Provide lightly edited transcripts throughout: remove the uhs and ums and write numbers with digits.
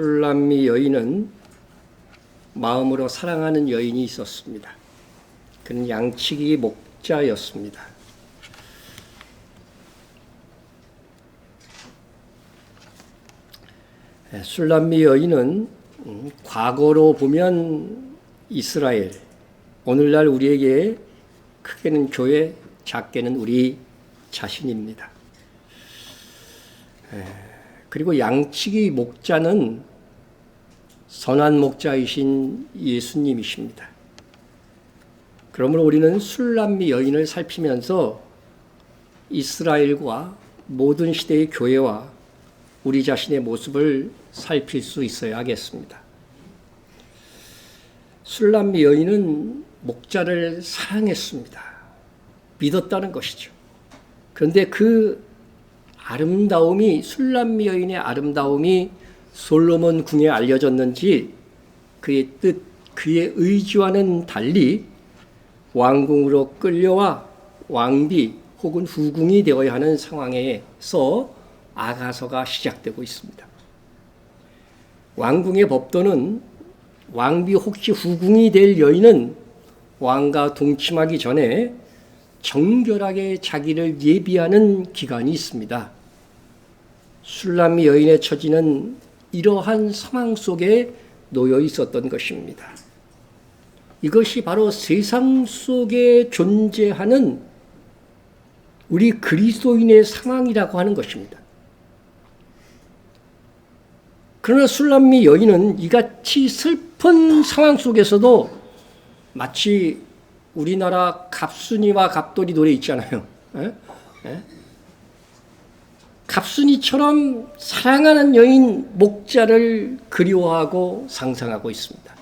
술람미 여인은 마음으로 사랑하는 여인이 있었습니다. 그는 양치기 목자였습니다. 술람미 여인은 과거로 보면 이스라엘, 오늘날 우리에게 크게는 교회, 작게는 우리 자신입니다. 그리고 양치기 목자는 선한 목자이신 예수님이십니다. 그러므로 우리는 술람미 여인을 살피면서 이스라엘과 모든 시대의 교회와 우리 자신의 모습을 살필 수 있어야 하겠습니다. 술람미 여인은 목자를 사랑했습니다. 믿었다는 것이죠. 그런데 그 아름다움이, 술람미 여인의 아름다움이 솔로몬 궁에 알려졌는지 그의 뜻, 그의 의지와는 달리 왕궁으로 끌려와 왕비 혹은 후궁이 되어야 하는 상황에서 아가서가 시작되고 있습니다. 왕궁의 법도는 왕비 혹시 후궁이 될 여인은 왕과 동침하기 전에 정결하게 자기를 예비하는 기간이 있습니다. 술람미 여인의 처지는 이러한 상황 속에 놓여 있었던 것입니다. 이것이 바로 세상 속에 존재하는 우리 그리스도인의 상황이라고 하는 것입니다. 그러나 술람미 여인은 이같이 슬픈 상황 속에서도 마치 우리나라 갑순이와 갑돌이 노래 있잖아요. 갑순이처럼 사랑하는 여인 목자를 그리워하고 상상하고 있습니다.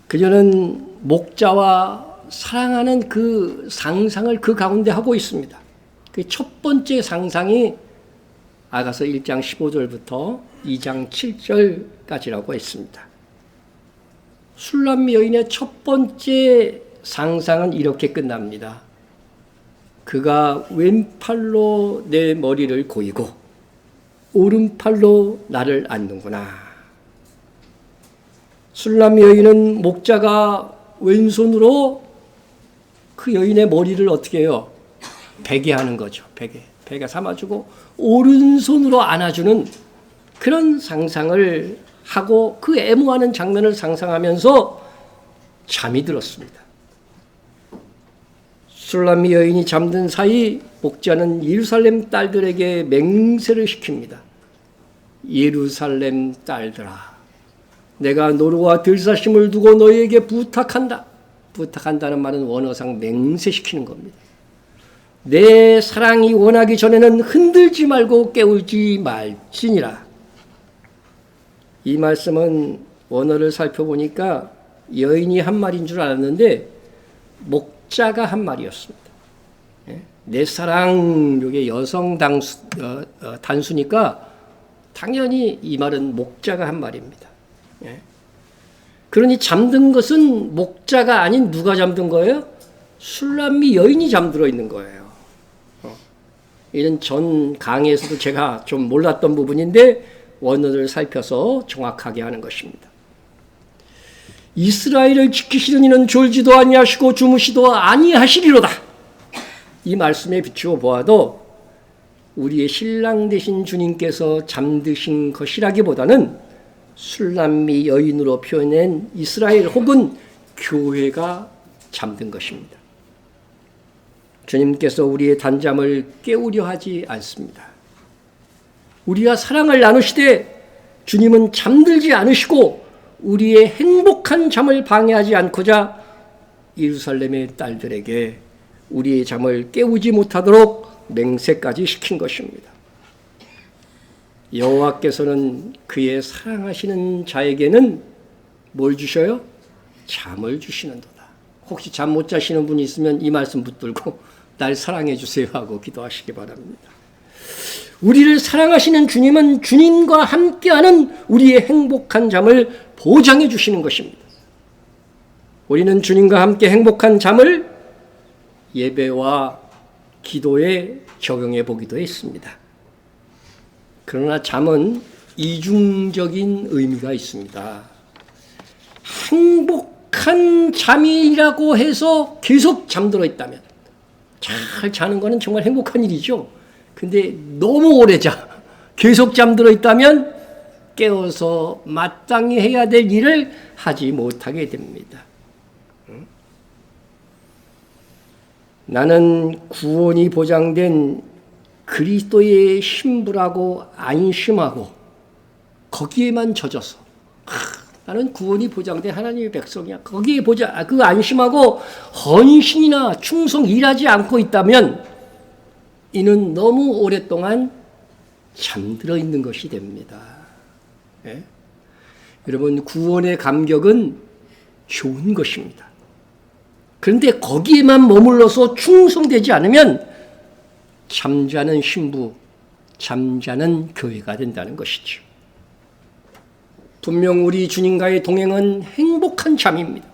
그녀는 목자와 사랑하는 그 상상을 그 가운데 하고 있습니다. 그 첫 번째 상상이 아가서 1장 15절부터 2장 7절까지라고 했습니다. 술람미 여인의 첫 번째 상상은 이렇게 끝납니다. 그가 왼팔로 내 머리를 고이고 오른팔로 나를 안는구나. 술람미 여인은 목자가 왼손으로 그 여인의 머리를 어떻게 해요? 베게 하는 거죠. 베게 삼아주고 오른손으로 안아주는 그런 상상을 하고 그 애무하는 장면을 상상하면서 잠이 들었습니다. 술람미 여인이 잠든 사이 목자는 예루살렘 딸들에게 맹세를 시킵니다. 예루살렘 딸들아, 내가 노루와 들사심을 두고 너희에게 부탁한다. 부탁한다는 말은 원어상 맹세시키는 겁니다. 내 사랑이 원하기 전에는 흔들지 말고 깨우지 말지니라. 이 말씀은 원어를 살펴보니까 여인이 한 말인 줄 알았는데 목자가 한 말이었습니다. 내 사랑, 이게 여성 단수니까 당연히 이 말은 목자가 한 말입니다. 그러니 잠든 것은 목자가 아닌 누가 잠든 거예요? 술람미 여인이 잠들어 있는 거예요. 이런 전 강의에서도 제가 좀 몰랐던 부분인데 원어를 살펴서 정확하게 하는 것입니다. 이스라엘을 지키시는 이는 졸지도 아니하시고 주무시도 아니하시리로다. 이 말씀에 비추어 보아도 우리의 신랑 되신 주님께서 잠드신 것이라기보다는 술람미 여인으로 표현한 이스라엘 혹은 교회가 잠든 것입니다. 주님께서 우리의 단잠을 깨우려 하지 않습니다. 우리가 사랑을 나누시되 주님은 잠들지 않으시고 우리의 행복한 잠을 방해하지 않고자 예루살렘의 딸들에게 우리의 잠을 깨우지 못하도록 맹세까지 시킨 것입니다. 여호와께서는 그의 사랑하시는 자에게는 뭘 주셔요? 잠을 주시는도다. 혹시 잠 못 자시는 분이 있으면 이 말씀 붙들고 날 사랑해 주세요 하고 기도하시기 바랍니다. 우리를 사랑하시는 주님은 주님과 함께하는 우리의 행복한 잠을 보장해 주시는 것입니다. 우리는 주님과 함께 행복한 잠을 예배와 기도에 적용해 보기도 했습니다. 그러나 잠은 이중적인 의미가 있습니다. 행복한 잠이라고 해서 계속 잠들어 있다면, 잘 자는 거는 정말 행복한 일이죠. 근데 너무 오래 계속 잠들어 있다면 깨어서 마땅히 해야 될 일을 하지 못하게 됩니다. 나는 구원이 보장된 그리스도의 신부라고 안심하고 거기에만 젖어서 나는 구원이 보장된 하나님의 백성이야. 거기에 그 안심하고 헌신이나 충성 일하지 않고 있다면 이는 너무 오랫동안 잠들어 있는 것이 됩니다. 예? 여러분, 구원의 감격은 좋은 것입니다. 그런데 거기에만 머물러서 충성되지 않으면 잠자는 신부, 잠자는 교회가 된다는 것이죠. 분명 우리 주님과의 동행은 행복한 잠입니다.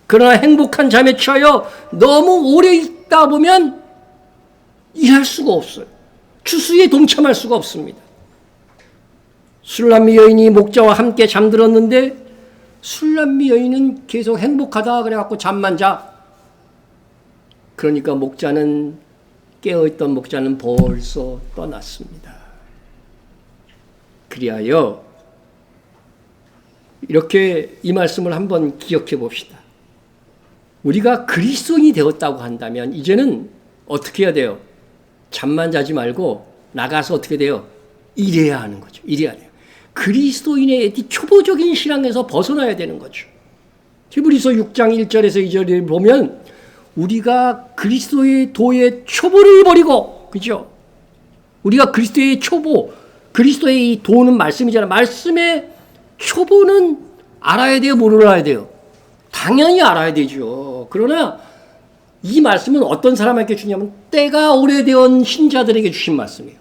그러나 행복한 잠에 취하여 너무 오래 있다 보면 일할 수가 없어요. 추수에 동참할 수가 없습니다. 술람미 여인이 목자와 함께 잠들었는데 술람미 여인은 계속 행복하다 그래갖고 잠만 자. 그러니까 깨어있던 목자는 벌써 떠났습니다. 그리하여 이렇게 이 말씀을 한번 기억해 봅시다. 우리가 그리스도인이 되었다고 한다면 이제는 어떻게 해야 돼요? 잠만 자지 말고 나가서 어떻게 돼요? 일해야 하는 거죠. 일해야 돼요. 그리스도인의 초보적인 신앙에서 벗어나야 되는 거죠. 히브리서 6장 1절에서 2절을 보면 우리가 그리스도의 도의 초보를 버리고, 그죠? 우리가 그리스도의 초보, 그리스도의 이 도는 말씀이잖아요. 말씀의 초보는 알아야 돼요? 몰라야 돼요? 당연히 알아야 되죠. 그러나 이 말씀은 어떤 사람에게 주냐면 때가 오래된 신자들에게 주신 말씀이에요.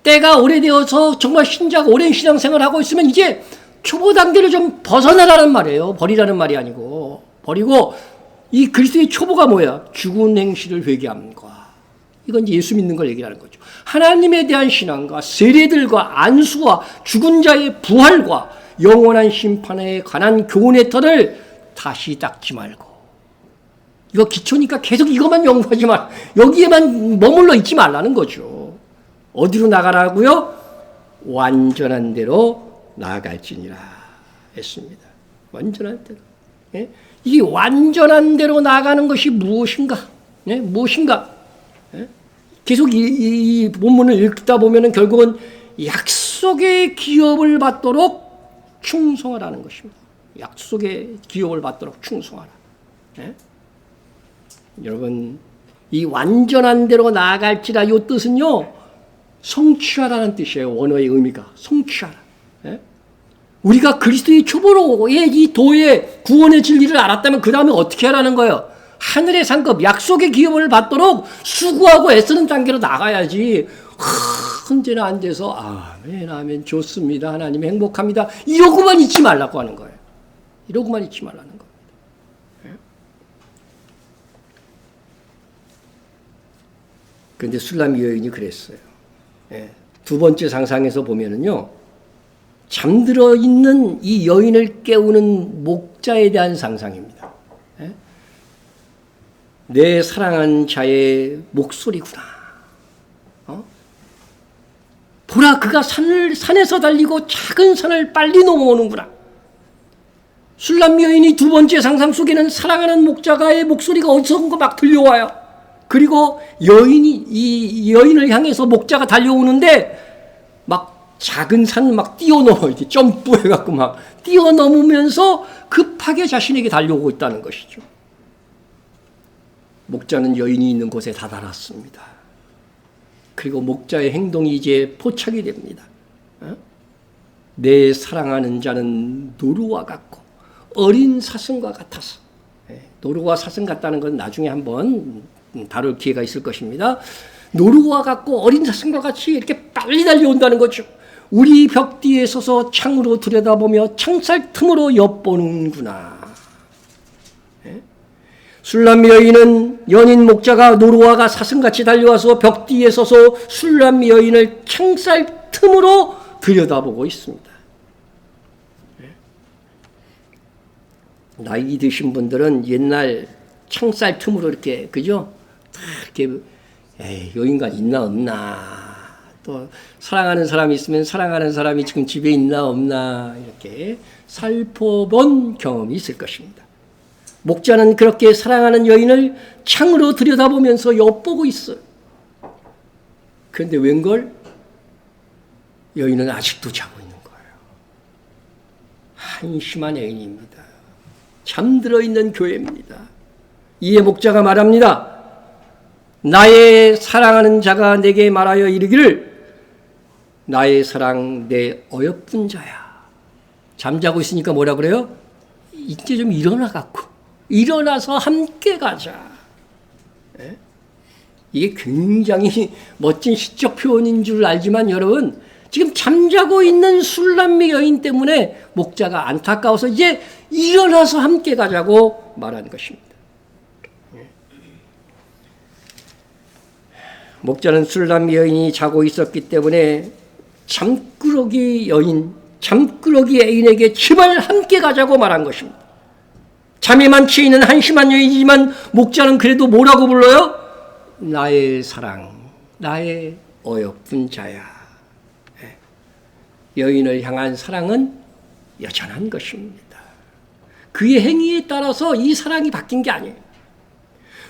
때가 오래되어서 정말 신자가 오랜 신앙생활을 하고 있으면 이제 초보 단계를 좀 벗어나라는 말이에요. 버리라는 말이 아니고. 버리고 이 그리스도의 초보가 뭐야? 죽은 행실을 회개함과. 이건 이제 예수 믿는 걸 얘기하는 거죠. 하나님에 대한 신앙과 세례들과 안수와 죽은 자의 부활과 영원한 심판에 관한 교훈의 터를 다시 닦지 말고. 이거 기초니까 계속 이것만 연구하지 말, 여기에만 머물러 있지 말라는 거죠. 어디로 나가라고요? 완전한 대로 나아갈지니라 했습니다. 완전한 대로. 예? 이 완전한 대로 나아가는 것이 무엇인가? 예? 무엇인가? 예? 계속 이 본문을 읽다 보면은 결국은 약속의 기업을 받도록 충성하라는 것입니다. 약속의 기업을 받도록 충성하라. 예? 여러분, 이 완전한 대로 나아갈지라 이 뜻은요, 성취하라는 뜻이에요. 원어의 의미가 성취하라. 예? 우리가 그리스도의 초보로의 이 도의 구원의 진리를 알았다면 그 다음에 어떻게 하라는 거예요? 하늘의 상급, 약속의 기업을 받도록 수고하고 애쓰는 단계로 나가야지. 언제나 앉아서 아멘, 아멘, 좋습니다. 하나님 행복합니다. 이러고만 있지 말라고 하는 거예요. 이러고만 있지 말라는 겁니다. 그런데 술람미 여인이 그랬어요. 예. 두 번째 상상에서 보면은요, 잠들어 있는 이 여인을 깨우는 목자에 대한 상상입니다. 예? 내 사랑한 자의 목소리구나. 보라, 그가 산에서 달리고 작은 산을 빨리 넘어오는구나. 술람미 여인이 두 번째 상상 속에는 사랑하는 목자가의 목소리가 어디선가 막 들려와요. 그리고 이 여인을 향해서 목자가 달려오는데 막 작은 산 막 뛰어넘어, 이렇게 점프해갖고 막 뛰어넘으면서 급하게 자신에게 달려오고 있다는 것이죠. 목자는 여인이 있는 곳에 다다랐습니다. 그리고 목자의 행동이 이제 포착이 됩니다. 내 사랑하는 자는 노루와 같고 어린 사슴과 같아서. 노루와 사슴 같다는 건 나중에 한번 다룰 기회가 있을 것입니다. 노루와 같고 어린 사슴과 같이 이렇게 빨리 달려온다는 거죠. 우리 벽 뒤에 서서 창으로 들여다보며 창살 틈으로 엿보는구나. 술람미 여인은 연인 목자가 노루와가 사슴같이 달려와서 벽 뒤에 서서 술람미 여인을 창살 틈으로 들여다보고 있습니다. 나이 드신 분들은 옛날 창살 틈으로 이렇게, 그죠? 이렇게, 에이, 요 인간 있나 없나. 또 사랑하는 사람이 있으면 사랑하는 사람이 지금 집에 있나 없나 이렇게 살펴본 경험이 있을 것입니다. 목자는 그렇게 사랑하는 여인을 창으로 들여다보면서 엿보고 있어요. 그런데 웬걸? 여인은 아직도 자고 있는 거예요. 한심한 여인입니다. 잠들어 있는 교회입니다. 이에 목자가 말합니다. 나의 사랑하는 자가 내게 말하여 이르기를 나의 사랑 내 어여쁜 자야. 잠자고 있으니까 뭐라 그래요? 이제 좀 일어나 갖고 일어나서 함께 가자. 이게 굉장히 멋진 시적 표현인 줄 알지만 여러분 지금 잠자고 있는 술람미 여인 때문에 목자가 안타까워서 이제 일어나서 함께 가자고 말하는 것입니다. 목자는 술람미 여인이 자고 있었기 때문에 잠꾸러기 애인에게 제발 함께 가자고 말한 것입니다. 잠에만 취해 있는 한심한 여인이지만 목자는 그래도 뭐라고 불러요? 나의 사랑, 나의 어여쁜 자야. 여인을 향한 사랑은 여전한 것입니다. 그의 행위에 따라서 이 사랑이 바뀐 게 아니에요.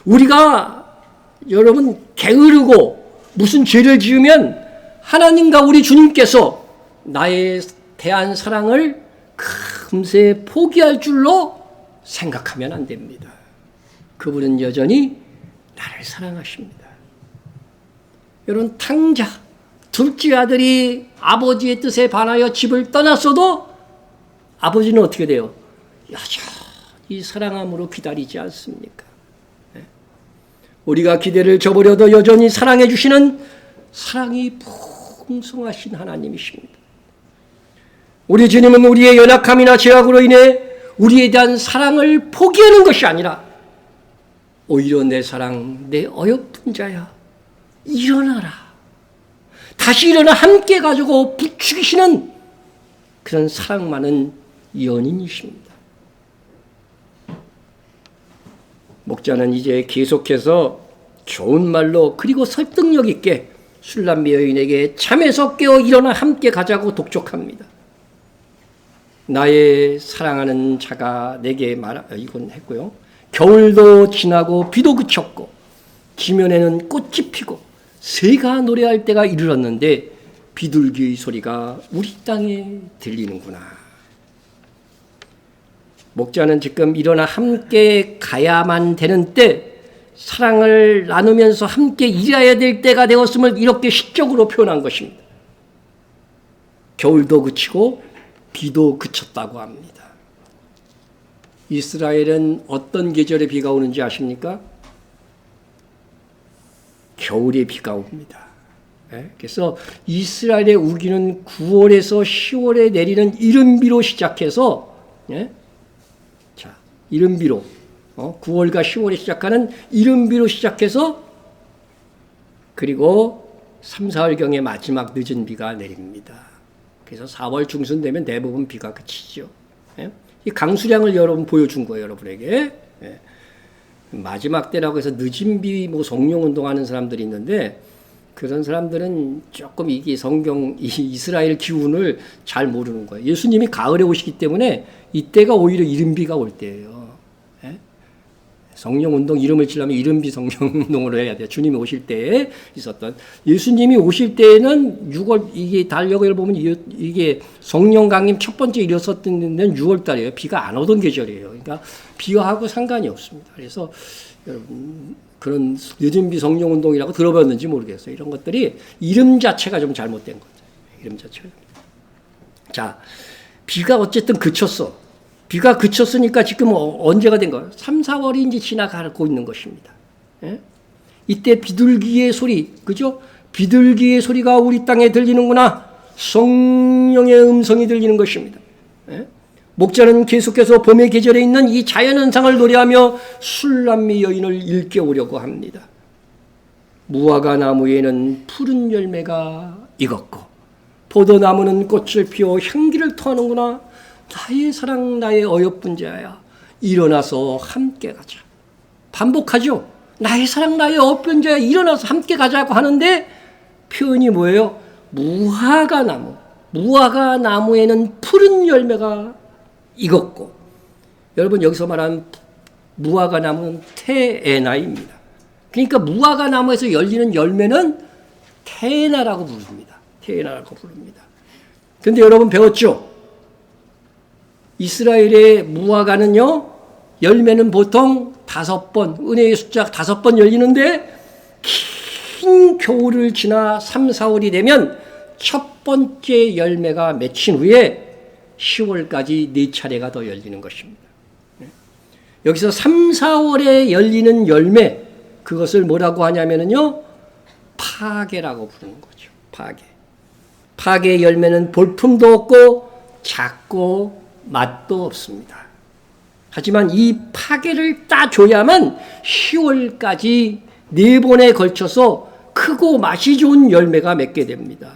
우리가 여러분 게으르고 무슨 죄를 지으면 하나님과 우리 주님께서 나에 대한 사랑을 금세 포기할 줄로 생각하면 안 됩니다. 그분은 여전히 나를 사랑하십니다. 여러분 탕자 둘째 아들이 아버지의 뜻에 반하여 집을 떠났어도 아버지는 어떻게 돼요? 여전히 사랑함으로 기다리지 않습니까? 우리가 기대를 저버려도 여전히 사랑해 주시는 사랑이 풍성하신 하나님이십니다. 우리 주님은 우리의 연약함이나 죄악으로 인해 우리에 대한 사랑을 포기하는 것이 아니라 오히려 내 사랑, 내 어여쁜 자야, 일어나라. 다시 일어나 함께 가지고 부추기시는 그런 사랑 많은 연인이십니다. 목자는 이제 계속해서 좋은 말로 그리고 설득력 있게 술람미 여인에게 잠에서 깨어 일어나 함께 가자고 독촉합니다. 나의 사랑하는 자가 내게 이건 했고요. 겨울도 지나고 비도 그쳤고 지면에는 꽃이 피고 새가 노래할 때가 이르렀는데 비둘기의 소리가 우리 땅에 들리는구나. 목자는 지금 일어나 함께 가야만 되는 때, 사랑을 나누면서 함께 일해야 될 때가 되었음을 이렇게 시적으로 표현한 것입니다. 겨울도 그치고 비도 그쳤다고 합니다. 이스라엘은 어떤 계절에 비가 오는지 아십니까? 겨울에 비가 옵니다. 그래서 이스라엘의 우기는 9월에서 10월에 내리는 이른비로 시작해서 이른비로 9월과 10월에 시작하는 이른비로 시작해서 그리고 3, 4월경에 마지막 늦은 비가 내립니다. 그래서 4월 중순 되면 대부분 비가 그치죠. 이 강수량을 여러분 보여준 거예요, 여러분에게. 마지막 때라고 해서 늦은 비 성령운동하는 사람들이 있는데 그런 사람들은 조금 이게 성경 이스라엘 기운을 잘 모르는 거예요. 예수님이 가을에 오시기 때문에 이때가 오히려 이른비가 올 때예요. 성령운동 이름을 치려면 이른비 성령운동으로 해야 돼요. 주님이 오실 때에 있었던. 예수님이 오실 때에는 6월, 이게 달력을 보면 이게 성령 강림 첫 번째 일었었던 데는 6월 달이에요. 비가 안 오던 계절이에요. 그러니까 비와하고 상관이 없습니다. 그래서 여러분, 그런 늦은 비 성령운동이라고 들어봤는지 모르겠어요. 이런 것들이 이름 자체가 좀 잘못된 거죠. 이름 자체가. 자, 비가 어쨌든 그쳤어. 비가 그쳤으니까 지금 언제가 된 거예요? 3, 4월이 이제 지나가고 있는 것입니다. 이때 비둘기의 소리, 그죠? 비둘기의 소리가 우리 땅에 들리는구나. 성령의 음성이 들리는 것입니다. 목자는 계속해서 봄의 계절에 있는 이 자연현상을 노래하며 술람미 여인을 일깨우려고 합니다. 무화과 나무에는 푸른 열매가 익었고 포도나무는 꽃을 피워 향기를 토하는구나. 나의 사랑 나의 어여쁜 자야, 일어나서 함께 가자. 반복하죠. 나의 사랑 나의 어여쁜 자야, 일어나서 함께 가자고 하는데 표현이 뭐예요? 무화과나무. 무화과나무에는 푸른 열매가 익었고, 여러분 여기서 말하는 무화과나무는 테에나입니다. 그러니까 무화과나무에서 열리는 열매는 테에나라고 부릅니다. 테에나라고 부릅니다. 근데 여러분 배웠죠? 이스라엘의 무화과는요, 열매는 보통 5번, 은혜의 숫자 5번 열리는데, 긴 겨울을 지나 3, 4월이 되면 첫 번째 열매가 맺힌 후에 10월까지 4차례가 더 열리는 것입니다. 여기서 3, 4월에 열리는 열매, 그것을 뭐라고 하냐면요, 파게라고 부르는 거죠. 파게. 파게 열매는 볼품도 없고 작고 맛도 없습니다. 하지만 이 파게를 따줘야만 10월까지 4번에 걸쳐서 크고 맛이 좋은 열매가 맺게 됩니다.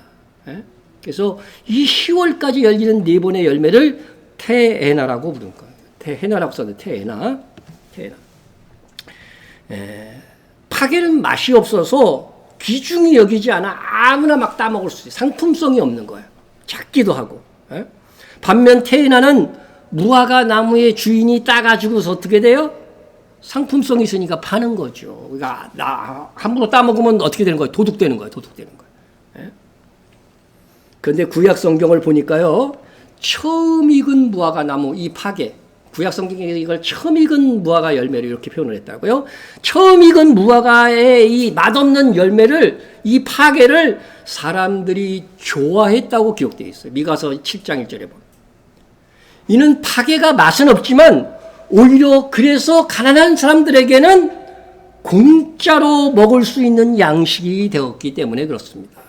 그래서 이 10월까지 열리는 4번의 열매를 테에나라고 부른 거예요. 테에나라고 썼는데 테에나. 파게는 맛이 없어서 귀중히 여기지 않아 아무나 막 따먹을 수 있어요. 상품성이 없는 거예요. 작기도 하고. 반면 테에나는 무화과 나무의 주인이 따가지고서 어떻게 돼요? 상품성이 있으니까 파는 거죠. 그러니까 함부로 따먹으면 어떻게 되는 거예요? 도둑되는 거예요. 그런데 구약 성경을 보니까요, 처음 익은 무화과 나무, 이 파게, 구약 성경에 이걸 처음 익은 무화과 열매를 이렇게 표현을 했다고요. 처음 익은 무화과의 이 맛없는 열매를, 이 파게를 사람들이 좋아했다고 기록되어 있어요. 미가서 7장 1절에 보면. 이는 파게가 맛은 없지만 오히려 그래서 가난한 사람들에게는 공짜로 먹을 수 있는 양식이 되었기 때문에 그렇습니다.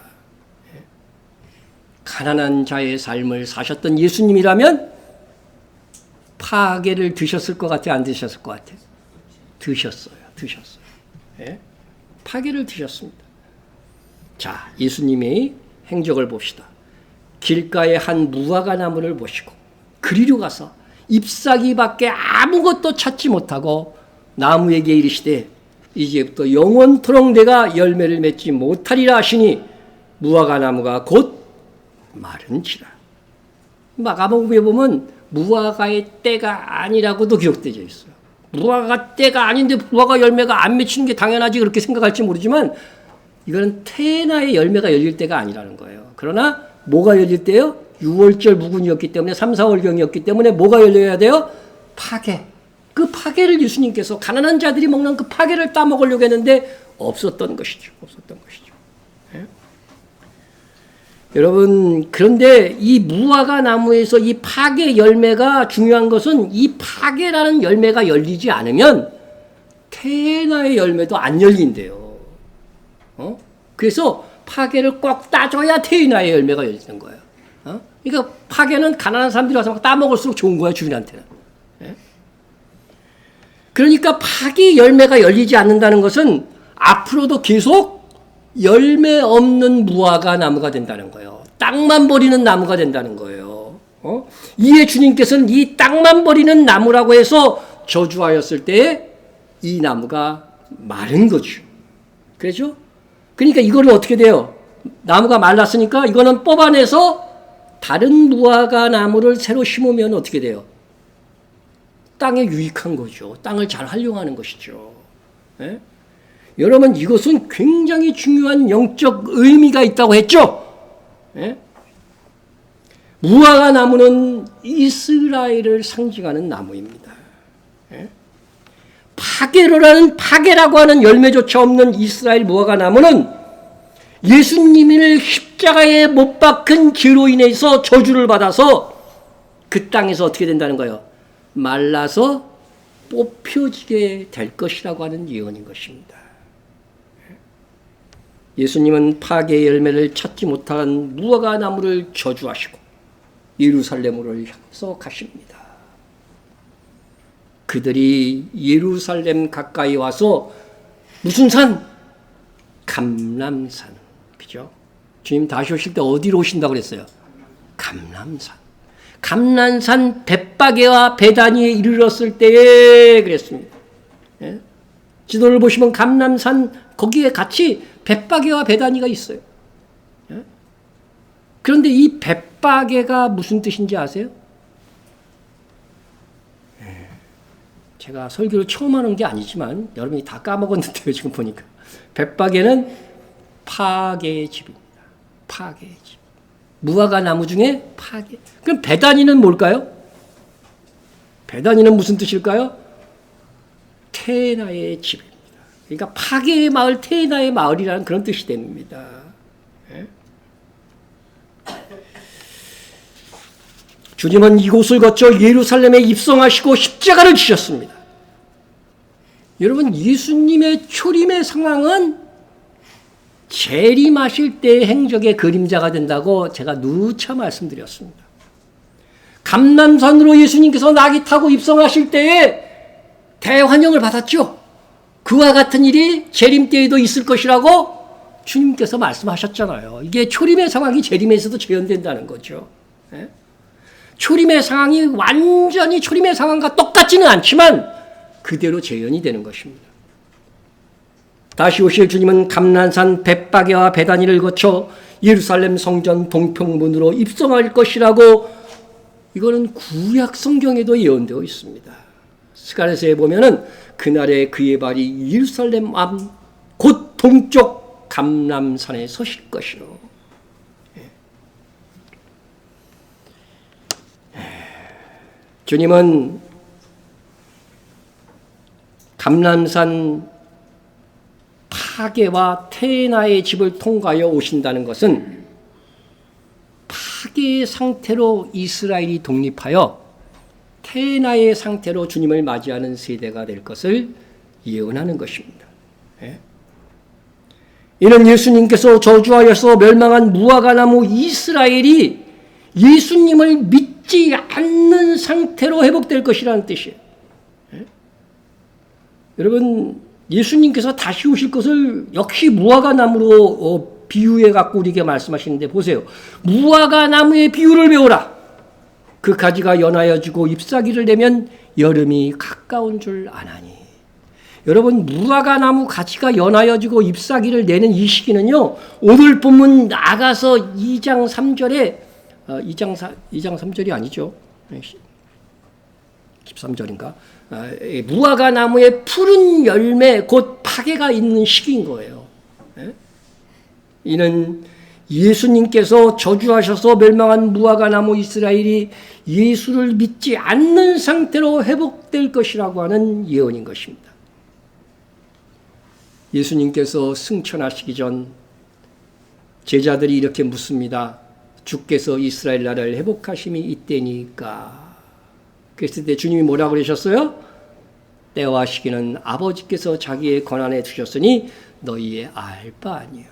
가난한 자의 삶을 사셨던 예수님이라면 파게를 드셨을 것 같아요? 안 드셨을 것 같아요? 드셨어요. 파게를 드셨습니다. 자, 예수님의 행적을 봅시다. 길가에 한 무화과 나무를 보시고 그리로 가서 잎사귀밖에 아무것도 찾지 못하고 나무에게 이르시되 이제부터 영원토록 내가 열매를 맺지 못하리라 하시니 무화과 나무가 곧 마른지라. 마가복음에 보면 무화과의 때가 아니라고도 기록되어 있어요. 무화과 때가 아닌데 무화과 열매가 안 맺히는 게 당연하지 그렇게 생각할지 모르지만 이거는 테에나의 열매가 열릴 때가 아니라는 거예요. 그러나 뭐가 열릴 때요? 6월절 무근이었기 때문에 3, 4월경이었기 때문에 뭐가 열려야 돼요? 파게. 그 파게를 예수님께서 가난한 자들이 먹는 그 파게를 따먹으려고 했는데 없었던 것이죠. 예? 여러분, 그런데 이 무화과 나무에서 이 파게 열매가 중요한 것은 이 파게라는 열매가 열리지 않으면 테에나의 열매도 안 열린대요. 그래서 파게를 꼭 따줘야 테에나의 열매가 열리는 거예요. 그러니까 파게는 가난한 사람들이 와서 막 따먹을수록 좋은 거야, 주인한테는. 그러니까 파게 열매가 열리지 않는다는 것은 앞으로도 계속 열매 없는 무화과 나무가 된다는 거예요. 땅만 버리는 나무가 된다는 거예요. 이에 주님께서는 이 땅만 버리는 나무라고 해서 저주하였을 때 이 나무가 마른 거죠. 그렇죠? 그러니까 이거를 어떻게 돼요? 나무가 말랐으니까 이거는 뽑아내서 다른 무화과 나무를 새로 심으면 어떻게 돼요? 땅에 유익한 거죠. 땅을 잘 활용하는 것이죠. 예? 여러분, 이것은 굉장히 중요한 영적 의미가 있다고 했죠. 예? 무화과 나무는 이스라엘을 상징하는 나무입니다. 예? 파게라고 하는 열매조차 없는 이스라엘 무화과 나무는 예수님을 십자가에 못 박은 죄로 인해서 저주를 받아서 그 땅에서 어떻게 된다는 거예요? 말라서 뽑혀지게 될 것이라고 하는 예언인 것입니다. 예수님은 파게의 열매를 찾지 못한 무화과 나무를 저주하시고 예루살렘으로 향해서 가십니다. 그들이 예루살렘 가까이 와서 무슨 산? 감람산. 그죠? 주님 다시 오실 때 어디로 오신다고 그랬어요? 감람산. 감람산 벳바게와 베다니에 이르렀을 때에 그랬습니다. 예? 지도를 보시면 감람산 거기에 같이 벳바게와 베다니가 있어요. 예? 그런데 이 벳바게가 무슨 뜻인지 아세요? 제가 설교를 처음 하는 게 아니지만 여러분이 다 까먹었는데요. 지금 보니까. 벳바게는 파괴의 집입니다. 파괴의 집. 무화과 나무 중에 파괴. 그럼 베다니는 뭘까요? 베다니는 무슨 뜻일까요? 테나의 집입니다. 그러니까 파괴의 마을, 테나의 마을이라는 그런 뜻이 됩니다. 예? 주님은 이곳을 거쳐 예루살렘에 입성하시고 십자가를 지셨습니다. 여러분, 예수님의 초림의 상황은 재림하실 때의 행적의 그림자가 된다고 제가 누차 말씀드렸습니다. 감람산으로 예수님께서 낙이 타고 입성하실 때에 대환영을 받았죠. 그와 같은 일이 재림 때에도 있을 것이라고 주님께서 말씀하셨잖아요. 이게 초림의 상황이 재림에서도 재현된다는 거죠. 예? 초림의 상황이 완전히 초림의 상황과 똑같지는 않지만 그대로 재현이 되는 것입니다. 다시 오실 주님은 감람산 벳바게와 베다니를 거쳐 예루살렘 성전 동평문으로 입성할 것이라고 이거는 구약 성경에도 예언되어 있습니다. 스가랴서에 보면은 그날에 그의 발이 예루살렘 암 곧 동쪽 감람산에 서실 것이로. 주님은 감람산 파괴와 테나의 집을 통과하여 오신다는 것은 파괴의 상태로 이스라엘이 독립하여 테나의 상태로 주님을 맞이하는 세대가 될 것을 예언하는 것입니다. 이는 예수님께서 저주하여서 멸망한 무화과 나무 이스라엘이 예수님을 믿지 않는 상태로 회복될 것이라는 뜻이에요. 여러분, 예수님께서 다시 오실 것을 역시 무화과 나무로 비유해 갖고 우리에게 말씀하시는데 보세요. 무화과 나무의 비유를 배우라. 그 가지가 연하여지고 잎사귀를 내면 여름이 가까운 줄 아나니. 여러분, 무화과 나무 가지가 연하여지고 잎사귀를 내는 이 시기는요. 오늘 본문 나가서 2장 3절에 2장 3절이 아니죠. 13절인가? 무화과 나무의 푸른 열매 곧 파괴가 있는 시기인 거예요. 이는 예수님께서 저주하셔서 멸망한 무화과 나무 이스라엘이 예수를 믿지 않는 상태로 회복될 것이라고 하는 예언인 것입니다. 예수님께서 승천하시기 전 제자들이 이렇게 묻습니다. 주께서 이스라엘 나라를 회복하심이 이때니까. 그랬을 때 주님이 뭐라고 그러셨어요? 때와 시기는 아버지께서 자기의 권한에 두셨으니 너희의 알 바 아니요.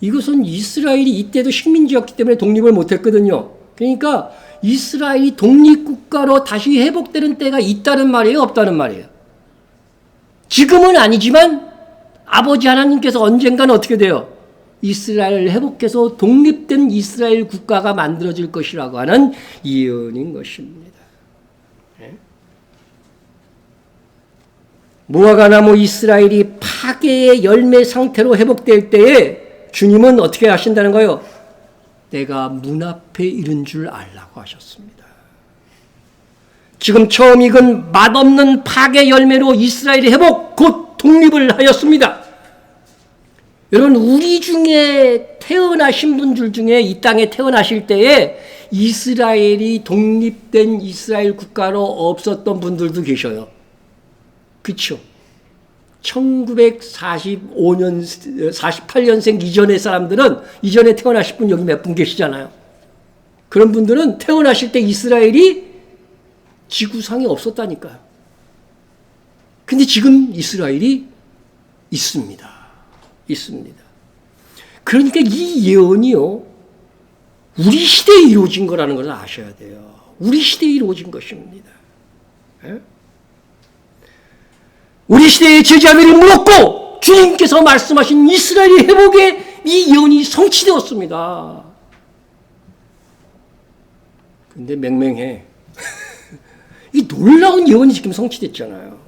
이것은 이스라엘이 이때도 식민지였기 때문에 독립을 못했거든요. 그러니까 이스라엘이 독립국가로 다시 회복되는 때가 있다는 말이에요? 없다는 말이에요? 지금은 아니지만 아버지 하나님께서 언젠가는 어떻게 돼요? 이스라엘을 회복해서 독립된 이스라엘 국가가 만들어질 것이라고 하는 예언인 것입니다. 무화과 나무 이스라엘이 파괴의 열매 상태로 회복될 때에 주님은 어떻게 하신다는 거예요? 내가 문 앞에 이른 줄 알라고 하셨습니다. 지금 처음 익은 맛없는 파괴 열매로 이스라엘이 회복 곧 독립을 하였습니다. 여러분, 우리 중에 태어나신 분들 중에 이 땅에 태어나실 때에 이스라엘이 독립된 이스라엘 국가로 없었던 분들도 계셔요. 그렇죠? 1945년, 48년생 이전의 사람들은 이전에 태어나실 분 여기 몇 분 계시잖아요. 그런 분들은 태어나실 때 이스라엘이 지구상에 없었다니까요. 근데 지금 이스라엘이 있습니다. 있습니다. 그러니까 이 예언이요, 우리 시대에 이루어진 거라는 것을 아셔야 돼요. 우리 시대에 이루어진 것입니다. 예? 우리 시대의 제자들이 물었고 주님께서 말씀하신 이스라엘의 회복의 이 예언이 성취되었습니다. 근데 맹맹해. 이 놀라운 예언이 지금 성취됐잖아요.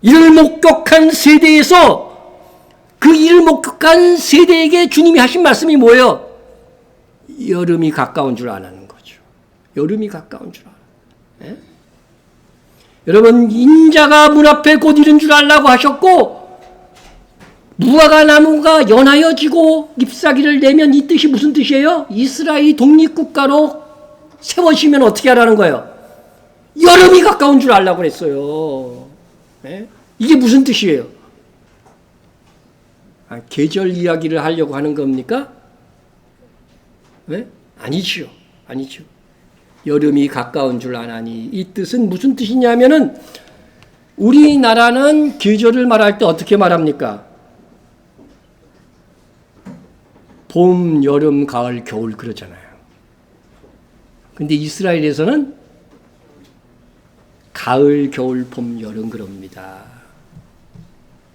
이를 목격한 세대에서 그 이를 목격한 세대에게 주님이 하신 말씀이 뭐예요? 여름이 가까운 줄 아는 거죠. 여름이 가까운 줄 알아. 예? 여러분, 인자가 문 앞에 곧 이른 줄 알라고 하셨고, 무화과 나무가 연하여지고 잎사귀를 내면 이 뜻이 무슨 뜻이에요? 이스라엘이 독립국가로 세워지면 어떻게 하라는 거예요? 여름이 가까운 줄 알라고 그랬어요. 네? 이게 무슨 뜻이에요? 계절 이야기를 하려고 하는 겁니까? 네? 아니죠. 아니죠. 여름이 가까운 줄 아나니, 이 뜻은 무슨 뜻이냐면은 우리나라는 계절을 말할 때 어떻게 말합니까? 봄, 여름, 가을, 겨울 그러잖아요. 근데 이스라엘에서는 가을, 겨울, 봄, 여름 그럽니다.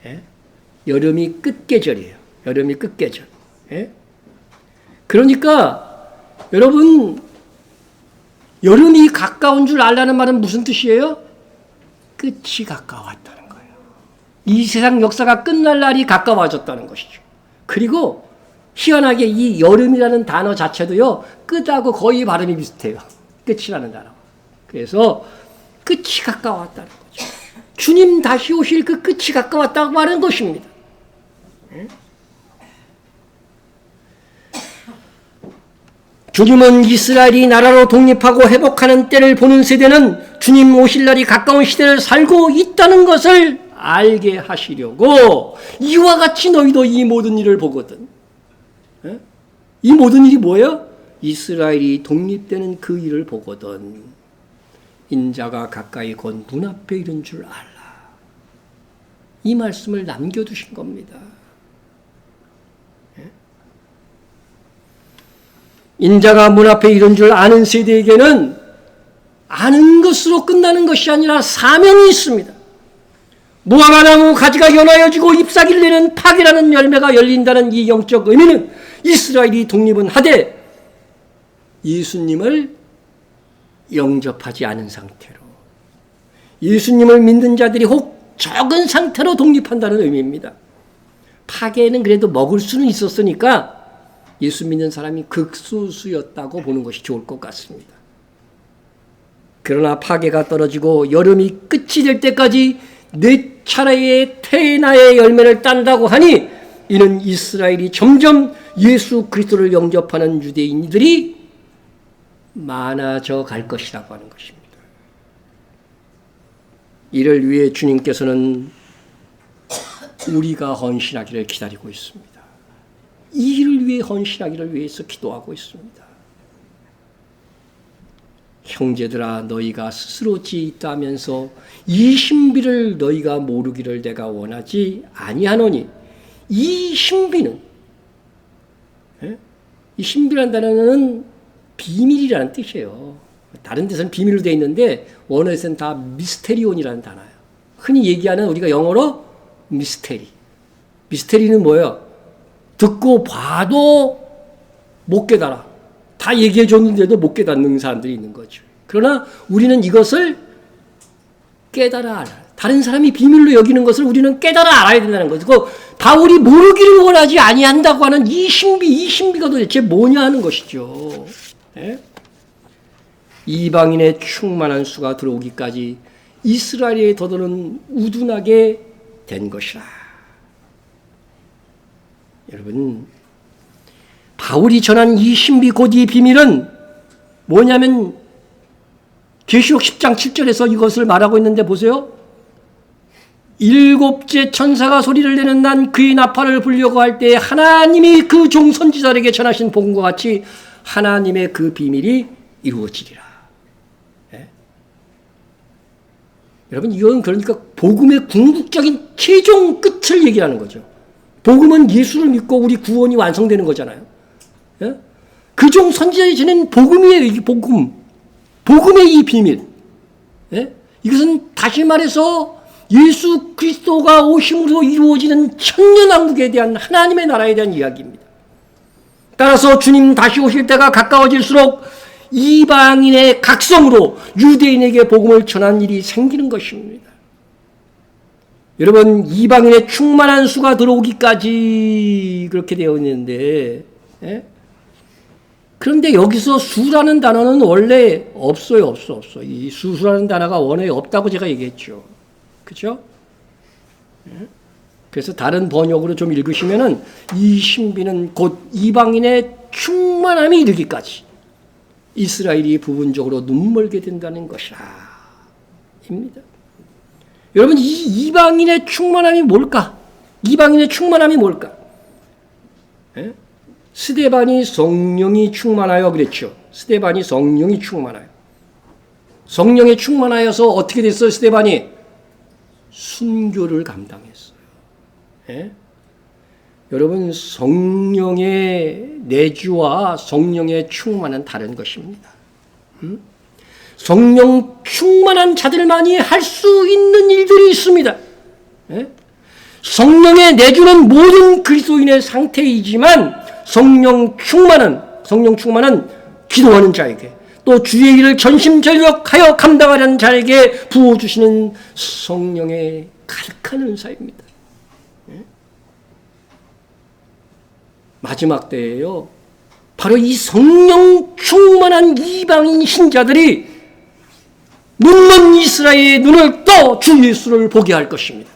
예? 여름이 끝계절이에요. 여름이 끝계절. 예? 그러니까 여러분, 여름이 가까운 줄 알라는 말은 무슨 뜻이에요? 끝이 가까웠다는 거예요. 이 세상 역사가 끝날 날이 가까워졌다는 것이죠. 그리고 희한하게 이 여름이라는 단어 자체도요, 끝하고 거의 발음이 비슷해요. 끝이라는 단어. 그래서 끝이 가까웠다는 거죠. 주님 다시 오실 그 끝이 가까웠다고 하는 것입니다. 주님은 이스라엘이 나라로 독립하고 회복하는 때를 보는 세대는 주님 오실 날이 가까운 시대를 살고 있다는 것을 알게 하시려고 이와 같이 너희도 이 모든 일을 보거든. 이 모든 일이 뭐예요? 이스라엘이 독립되는 그 일을 보거든. 인자가 가까이 곧 문 앞에 이른 줄 알라. 이 말씀을 남겨두신 겁니다. 인자가 문 앞에 이른 줄 아는 세대에게는 아는 것으로 끝나는 것이 아니라 사명이 있습니다. 무화과 나무 가지가 연하여지고 잎사귀를 내는 파괴라는 열매가 열린다는 이 영적 의미는 이스라엘이 독립은 하되 예수님을 영접하지 않은 상태로, 예수님을 믿는 자들이 혹 적은 상태로 독립한다는 의미입니다. 파괴는 그래도 먹을 수는 있었으니까 예수 믿는 사람이 극소수였다고 보는 것이 좋을 것 같습니다. 그러나 파괴가 떨어지고 여름이 끝이 될 때까지 네 차례의 태나의 열매를 딴다고 하니 이는 이스라엘이 점점 예수 그리스도를 영접하는 유대인들이 많아져 갈 것이라고 하는 것입니다. 이를 위해 주님께서는 우리가 헌신하기를 기다리고 있습니다. 이 일을 위해 헌신하기를 위해서 기도하고 있습니다. 형제들아, 너희가 스스로 지있다면서 이 신비를 너희가 모르기를 내가 원하지 아니하노니, 이 신비는, 이 신비라는 단어는 비밀이라는 뜻이에요. 다른 데서는 비밀로 되어 있는데 원어에서는 다 미스테리온이라는 단어예요. 흔히 얘기하는 우리가 영어로 미스테리. 미스테리는 뭐예요? 듣고 봐도 못 깨달아. 다 얘기해 줬는데도 못 깨닫는 사람들이 있는 거죠. 그러나 우리는 이것을 깨달아 알아요. 다른 사람이 비밀로 여기는 것을 우리는 깨달아 알아야 된다는 거죠. 그 바울이 모르기를 원하지 아니한다고 하는 이 신비가 도대체 뭐냐 하는 것이죠. 네? 이방인의 충만한 수가 들어오기까지 이스라엘의 더더는 우둔하게 된 것이라. 여러분, 바울이 전한 이 신비 곧 이 비밀은 뭐냐면 계시록 10장 7절에서 이것을 말하고 있는데 보세요. 일곱째 천사가 소리를 내는 난 그의 나팔을 불려고 할 때 하나님이 그 종 선지자에게 전하신 복음과 같이 하나님의 그 비밀이 이루어지리라. 네? 여러분, 이건 그러니까 복음의 궁극적인 최종 끝을 얘기하는 거죠. 복음은 예수를 믿고 우리 구원이 완성되는 거잖아요. 예? 그 종 선지자의 지는 복음이에요. 이게 복음의 이 비밀. 예? 이것은 다시 말해서 예수 그리스도가 오심으로 이루어지는 천년왕국에 대한 하나님의 나라에 대한 이야기입니다. 따라서 주님 다시 오실 때가 가까워질수록 이방인의 각성으로 유대인에게 복음을 전하는 일이 생기는 것입니다. 여러분, 이방인의 충만한 수가 들어오기까지 그렇게 되어 있는데, 그런데 여기서 수라는 단어는 원래 없어요. 없어. 이 수라는 단어가 원어에 없다고 제가 얘기했죠. 그죠? 그래서 다른 번역으로 좀 읽으시면은 이 신비는 곧 이방인의 충만함이 이르기까지 이스라엘이 부분적으로 눈멀게 된다는 것이라 입니다. 여러분, 이 이방인의 충만함이 뭘까? 이방인의 충만함이 뭘까? 스데반이 성령이 충만하여 그랬죠. 스데반이 성령이 충만하여. 성령에 충만하여서 어떻게 됐어요? 스데반이 순교를 감당했어요. 여러분, 성령의 내주와 성령의 충만은 다른 것입니다. 성령 충만한 자들만이 할 수 있는 일들이 있습니다. 성령의 내주는 모든 그리스도인의 상태이지만 성령 충만은 기도하는 자에게 또 주의 일을 전심전력하여 감당하려는 자에게 부어주시는 성령의 가득한 은사입니다. 마지막 때에요, 바로 이 성령 충만한 이방인 신자들이 눈먼 이스라엘의 눈을 떠 주 예수를 보게 할 것입니다.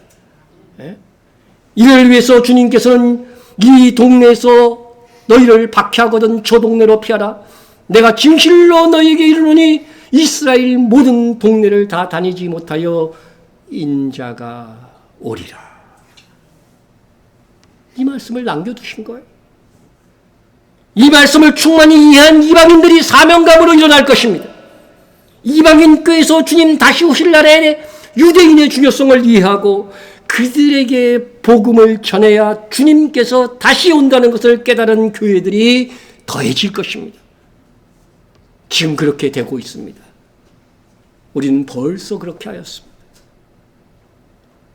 이를 위해서 주님께서는 이 동네에서 너희를 박해하거든 저 동네로 피하라. 내가 진실로 너희에게 이르노니 이스라엘 모든 동네를 다 다니지 못하여 인자가 오리라. 이 말씀을 남겨두신 거예요. 이 말씀을 충만히 이해한 이방인들이 사명감으로 일어날 것입니다. 이방인 교회에서 주님 다시 오실 날에 유대인의 중요성을 이해하고 그들에게 복음을 전해야 주님께서 다시 온다는 것을 깨달은 교회들이 더해질 것입니다. 지금 그렇게 되고 있습니다. 우리는 벌써 그렇게 하였습니다.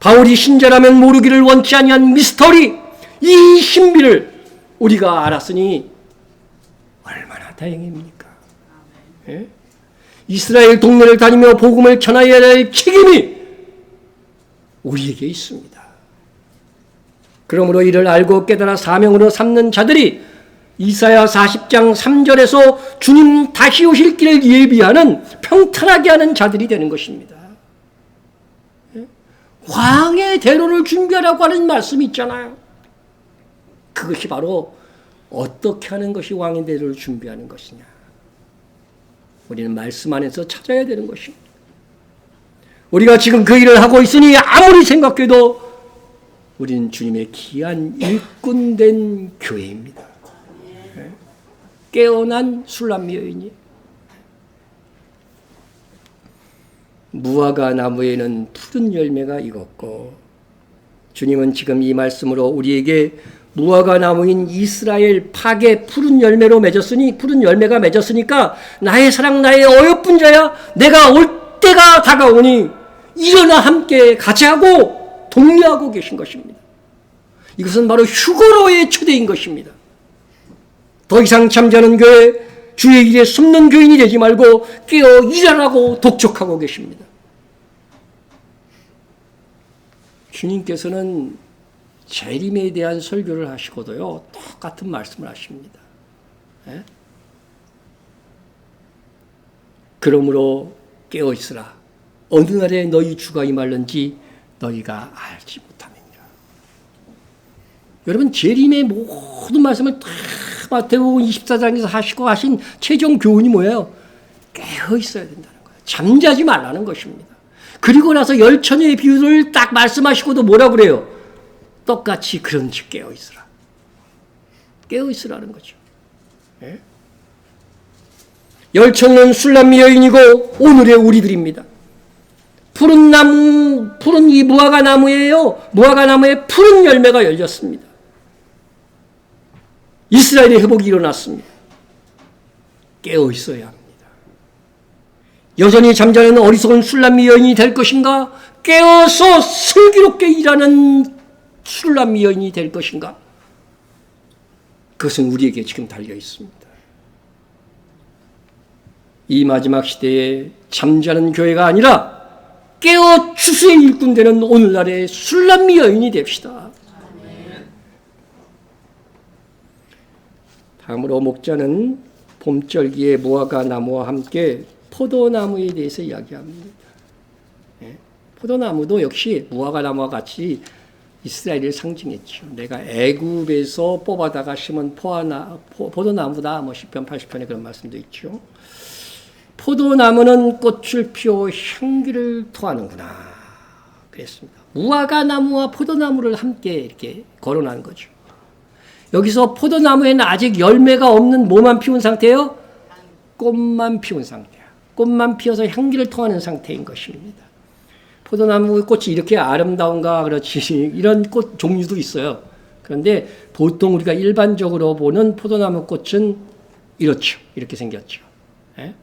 바울이 신자라면 모르기를 원치 아니한 미스터리, 이 신비를 우리가 알았으니 얼마나 다행입니까? 이스라엘 동네를 다니며 복음을 전하여야 할 책임이 우리에게 있습니다. 그러므로 이를 알고 깨달아 사명으로 삼는 자들이 이사야 40장 3절에서 주님 다시 오실 길을 예비하는 평탄하게 하는 자들이 되는 것입니다. 왕의 대로를 준비하라고 하는 말씀이 있잖아요. 그것이 바로 어떻게 하는 것이 왕의 대로를 준비하는 것이냐. 우리는 말씀 안에서 찾아야 되는 것입니다. 우리가 지금 그 일을 하고 있으니 아무리 생각해도 우리는 주님의 귀한 일꾼된 교회입니다. 깨어난 술람미 여인이 무화과 나무에는 푸른 열매가 익었고, 주님은 지금 이 말씀으로 우리에게 무화과 나무인 이스라엘 파게 푸른 열매가 맺었으니까 나의 사랑 나의 어여쁜 자야, 내가 올 때가 다가오니 일어나 함께 같이 하고 독려하고 계신 것입니다. 이것은 바로 휴거로의 초대인 것입니다. 더 이상 잠자는 교회, 주의 일에 숨는 교인이 되지 말고 깨어 일하라고 독촉하고 계십니다. 주님께서는 재림에 대한 설교를 하시고도요, 똑같은 말씀을 하십니다. 그러므로 깨어 있으라. 어느 날에 너희 주가 임할는지 너희가 알지 못함이니라. 여러분, 재림의 모든 말씀을 다 마태복음 24장에서 하시고 하신 최종 교훈이 뭐예요? 깨어 있어야 된다는 거예요. 잠자지 말라는 것입니다. 그리고 나서 열처녀의 비유를 딱 말씀하시고도 뭐라 그래요? 똑같이 그런즉 깨어 있으라. 깨어 있으라는 거죠. 열처녀는 술람미 여인이고 오늘의 우리들입니다. 푸른 이 무화과 나무예요. 무화과 나무에 푸른 열매가 열렸습니다. 이스라엘의 회복이 일어났습니다. 깨어 있어야 합니다. 여전히 잠자는 어리석은 술람미 여인이 될 것인가? 깨어서 슬기롭게 일하는 술람미 여인이 될 것인가? 그것은 우리에게 지금 달려 있습니다. 이 마지막 시대에 잠자는 교회가 아니라 깨어 추수의 일꾼 되는 오늘날의 술람미 여인이 됩시다. 다음으로 목자는 봄절기에 무화과 나무와 함께 포도나무에 대해서 이야기합니다. 포도나무도 역시 무화과 나무와 같이 이스라엘을 상징했죠. 내가 애굽에서 뽑아다가 심은 포도나무다. 시편 80편에 그런 말씀도 있죠. 포도나무는 꽃을 피워 향기를 토하는구나. 그랬습니다. 무화과 나무와 포도나무를 함께 이렇게 거론한 거죠. 여기서 포도나무에는 아직 열매가 없는 뭐만 피운 상태예요? 꽃만 피운 상태야. 꽃만 피어서 향기를 토하는 상태인 것입니다. 포도나무 꽃이 이렇게 아름다운가? 그렇지. 이런 꽃 종류도 있어요. 그런데 보통 우리가 일반적으로 보는 포도나무 꽃은 이렇죠. 이렇게 생겼죠. 예?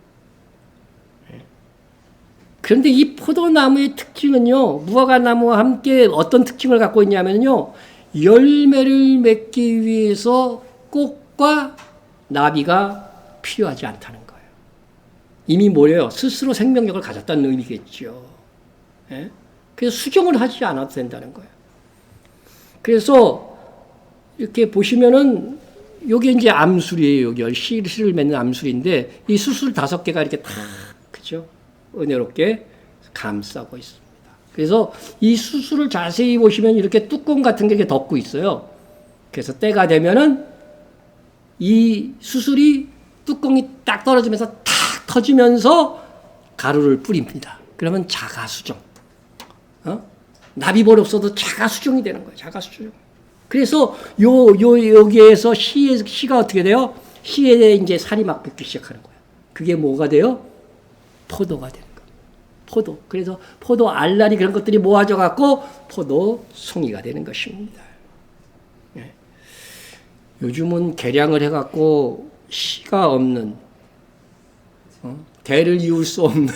그런데 이 포도나무의 특징은요, 무화과 나무와 함께 어떤 특징을 갖고 있냐면요, 열매를 맺기 위해서 꽃과 나비가 필요하지 않다는 거예요. 이미 뭐예요? 스스로 생명력을 가졌다는 의미겠죠. 예? 그래서 수정을 하지 않아도 된다는 거예요. 그래서 이렇게 보시면은 요게 이제 암술이에요. 여기 씨를 맺는 암술인데 이 수술 5개가 이렇게 다 그죠? 은혜롭게 감싸고 있습니다. 그래서 이 수술을 자세히 보시면 이렇게 뚜껑 같은 게 이렇게 덮고 있어요. 그래서 때가 되면은 이 수술이 뚜껑이 딱 떨어지면서 탁 터지면서 가루를 뿌립니다. 그러면 자가수정. 나비볼 없어도 자가수정이 되는 거예요. 자가수정. 그래서 여기에서 씨가 어떻게 돼요? 씨에 이제 살이 막 붙기 시작하는 거예요. 그게 뭐가 돼요? 포도가 되는 거예요. 포도. 그래서 포도 알알이 그런 것들이 모아져 갖고 포도 송이가 되는 것입니다. 예. 요즘은 개량을 해갖고 씨가 없는 대를 이을 수 없는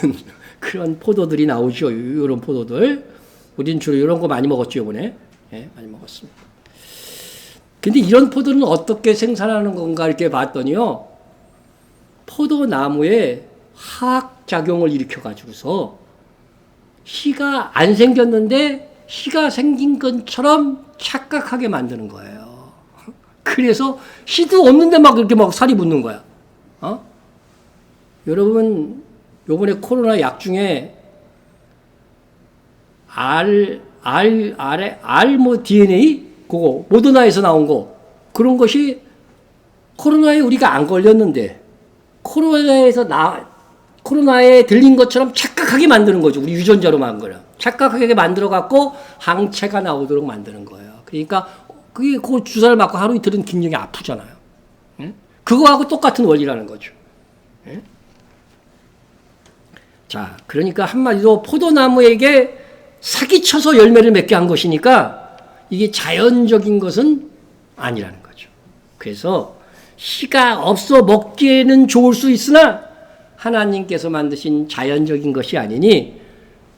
그런 포도들이 나오죠. 이런 포도들. 우린 주로 이런 거 많이 먹었죠, 이번에. 예, 많이 먹었습니다. 근데 이런 포도는 어떻게 생산하는 건가 이렇게 봤더니요. 포도나무에 화학작용을 일으켜가지고서 씨가 안 생겼는데 씨가 생긴 것처럼 착각하게 만드는 거예요. 그래서 씨도 없는데 막 이렇게 막 살이 붙는 거야. 여러분, 요번에 코로나 약 중에 DNA? 그거, 모더나에서 나온 거. 그런 것이 코로나에 우리가 안 걸렸는데, 코로나에 들린 것처럼 착각하게 만드는 거죠. 우리 유전자로 만든 거야. 착각하게 만들어갖고 항체가 나오도록 만드는 거예요. 그러니까, 그게 그 주사를 맞고 하루 이틀은 굉장히 아프잖아요. 응? 그거하고 똑같은 원리라는 거죠. 응? 자, 그러니까 한마디로 포도나무에게 사기쳐서 열매를 맺게 한 것이니까 이게 자연적인 것은 아니라는 거죠. 그래서 씨가 없어 먹기에는 좋을 수 있으나 하나님께서 만드신 자연적인 것이 아니니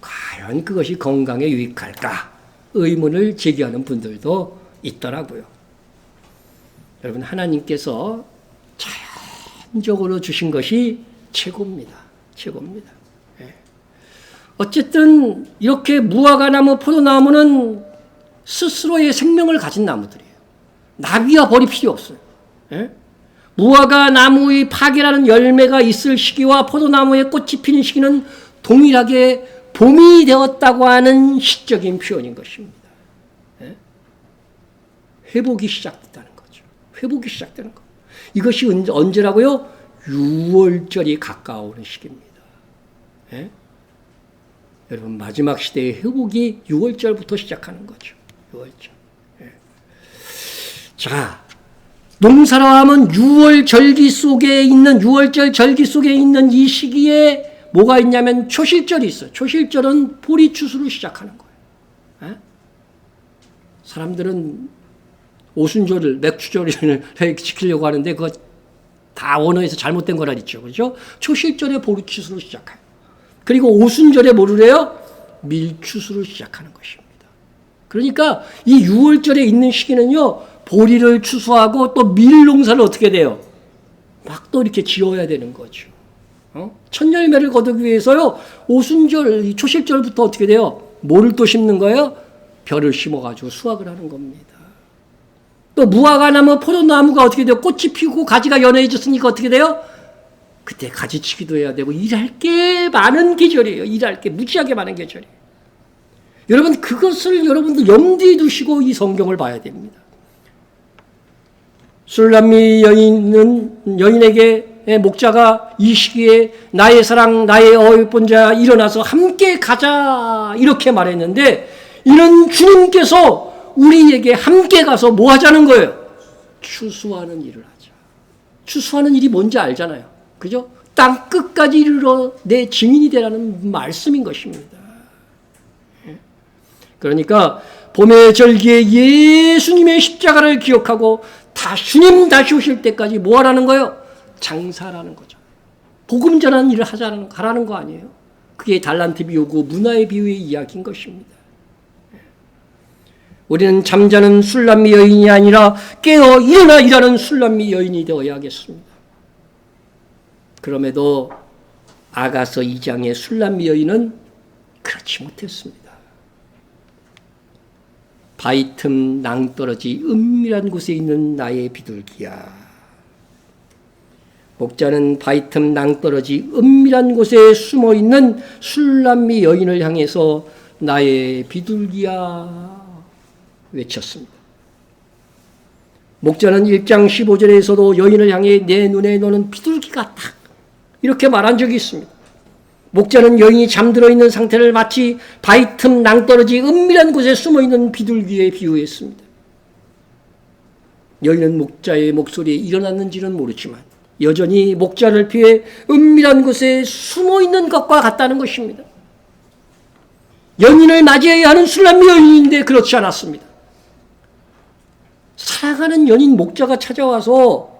과연 그것이 건강에 유익할까 의문을 제기하는 분들도 있더라고요. 여러분, 하나님께서 자연적으로 주신 것이 최고입니다. 최고입니다. 어쨌든 이렇게 무화과나무, 포도나무는 스스로의 생명을 가진 나무들이에요. 나비와 벌이 필요 없어요. 예? 무화과나무의 파괴라는 열매가 있을 시기와 포도나무의 꽃이 피는 시기는 동일하게 봄이 되었다고 하는 시적인 표현인 것입니다. 예? 회복이 시작됐다는 거죠. 회복이 시작되는 거. 이것이 언제라고요? 6월절이 가까워오는 시기입니다. 예? 여러분, 마지막 시대의 회복이 6월절부터 시작하는 거죠. 6월절. 예. 자, 농사로 하면 6월절 절기 속에 있는 이 시기에 뭐가 있냐면 초실절이 있어요. 초실절은 보리 추수를 시작하는 거예요. 예? 사람들은 오순절을, 맥추절을 지키려고 하는데 그거 다 원어에서 잘못된 거라 했죠. 그죠? 초실절에 보리 추수를 시작해요. 그리고 오순절에 뭐를 해요? 밀추수를 시작하는 것입니다. 그러니까 이 6월절에 있는 시기는요, 보리를 추수하고 또 밀농사를 어떻게 돼요? 막 또 이렇게 지어야 되는 거죠. 첫 열매를 거두기 위해서요, 오순절, 초실절부터 어떻게 돼요? 뭐를 또 심는 거예요? 벼를 심어가지고 수확을 하는 겁니다. 또 무화과 나무, 포도나무가 어떻게 돼요? 꽃이 피고 가지가 연해졌으니까 어떻게 돼요? 그때 가지치기도 해야 되고 일할 게 많은 계절이에요. 일할 게 무지하게 많은 계절이에요. 여러분 그것을 여러분들 염두에 두시고 이 성경을 봐야 됩니다. 술람미 여인에게 목자가 이 시기에 나의 사랑 나의 어여쁜 자 일어나서 함께 가자 이렇게 말했는데 이는 주님께서 우리에게 함께 가서 뭐 하자는 거예요? 추수하는 일을 하자. 추수하는 일이 뭔지 알잖아요. 그죠? 땅 끝까지 이르러 내 증인이 되라는 말씀인 것입니다. 그러니까 봄의 절기에 예수님의 십자가를 기억하고 주님 다시 오실 때까지 뭐 하라는 거예요? 장사라는 거죠. 복음 전하는 일을 하라는 거 아니에요? 그게 달란트 비유고 문화의 비유의 이야기인 것입니다. 우리는 잠자는 술람미 여인이 아니라 깨어 일어나 일하는 술람미 여인이 되어야겠습니다. 그럼에도 아가서 2장의 술람미 여인은 그렇지 못했습니다. 바위 틈 낭떠러지 은밀한 곳에 있는 나의 비둘기야. 목자는 바위 틈 낭떠러지 은밀한 곳에 숨어있는 술람미 여인을 향해서 나의 비둘기야 외쳤습니다. 목자는 1장 15절에서도 여인을 향해 내 눈에 너는 비둘기 같다 이렇게 말한 적이 있습니다. 목자는 여인이 잠들어 있는 상태를 마치 바위 틈 낭떠러지 은밀한 곳에 숨어있는 비둘기에 비유했습니다. 여인은 목자의 목소리에 일어났는지는 모르지만 여전히 목자를 피해 은밀한 곳에 숨어있는 것과 같다는 것입니다. 연인을 맞이해야 하는 술람미 여인인데 그렇지 않았습니다. 사랑하는 연인 목자가 찾아와서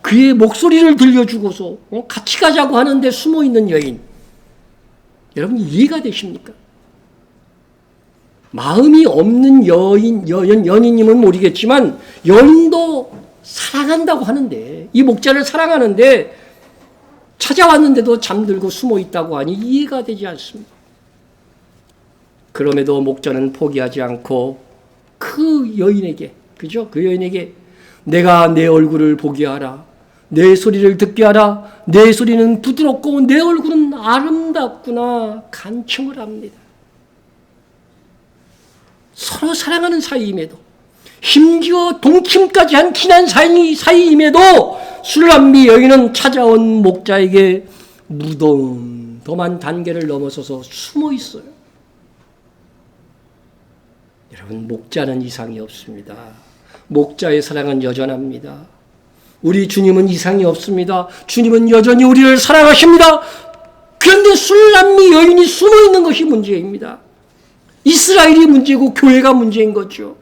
그의 목소리를 들려주고서 같이 가자고 하는데 숨어있는 여인. 여러분 이해가 되십니까? 마음이 없는 연인임은 모르겠지만 연인도 사랑한다고 하는데 이 목자를 사랑하는데 찾아왔는데도 잠들고 숨어있다고 하니 이해가 되지 않습니다. 그럼에도 목자는 포기하지 않고 그 여인에게 그죠? 그 여인에게 내가 내 얼굴을 보게 하라. 내 소리를 듣게 하라. 내 소리는 부드럽고 내 얼굴은 아름답구나. 간청을 합니다. 서로 사랑하는 사이임에도 심지어 동침까지 한 친한 사이임에도 술람미 여인은 찾아온 목자에게 무덤덤한 단계를 넘어서서 숨어 있어요. 여러분 목자는 이상이 없습니다. 목자의 사랑은 여전합니다. 우리 주님은 이상이 없습니다. 주님은 여전히 우리를 사랑하십니다. 그런데 술람미 여인이 숨어있는 것이 문제입니다. 이스라엘이 문제고 교회가 문제인 거죠.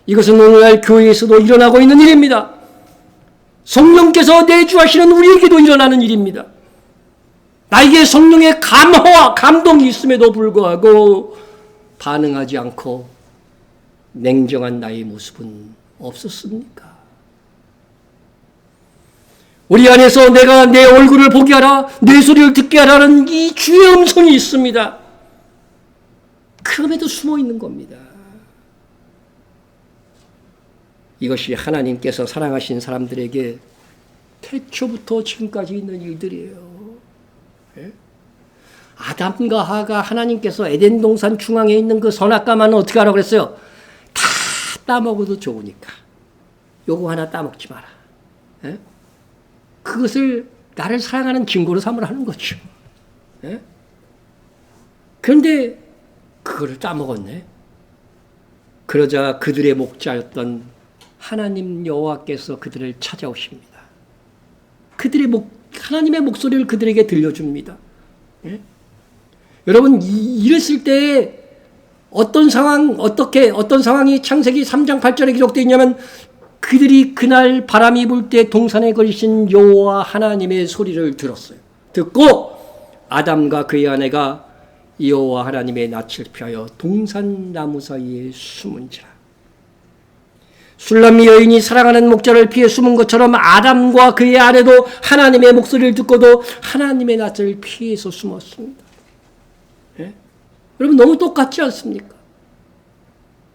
이것은 오늘날 교회에서도 일어나고 있는 일입니다. 성령께서 내주하시는 우리에게도 일어나는 일입니다. 나에게 성령의 감화와 감동이 있음에도 불구하고 반응하지 않고 냉정한 나의 모습은 없었습니까? 우리 안에서 내가 내 얼굴을 보게 하라, 내 소리를 듣게 하라는 이 주의 음성이 있습니다. 그럼에도 숨어 있는 겁니다. 이것이 하나님께서 사랑하신 사람들에게 태초부터 지금까지 있는 일들이에요. 예? 아담과 하가 하나님께서 에덴 동산 중앙에 있는 그 선악과만 어떻게 하라고 그랬어요? 다 따먹어도 좋으니까 요거 하나 따먹지 마라. 예? 그것을 나를 사랑하는 증거로 삼으라는 거죠. 예? 그런데 그거를 따먹었네. 그러자 그들의 목자였던 하나님 여호와께서 그들을 찾아오십니다. 하나님의 목소리를 그들에게 들려줍니다. 예? 여러분 이랬을 때 어떤 상황이 창세기 3장 8절에 기록되어 있냐면 그들이 그날 바람이 불 때 동산에 걸리신 여호와 하나님의 소리를 들었어요. 듣고 아담과 그의 아내가 여호와 하나님의 낯을 피하여 동산나무 사이에 숨은지라. 술람미 여인이 사랑하는 목자를 피해 숨은 것처럼 아담과 그의 아내도 하나님의 목소리를 듣고도 하나님의 낯을 피해서 숨었습니다. 예? 여러분 너무 똑같지 않습니까?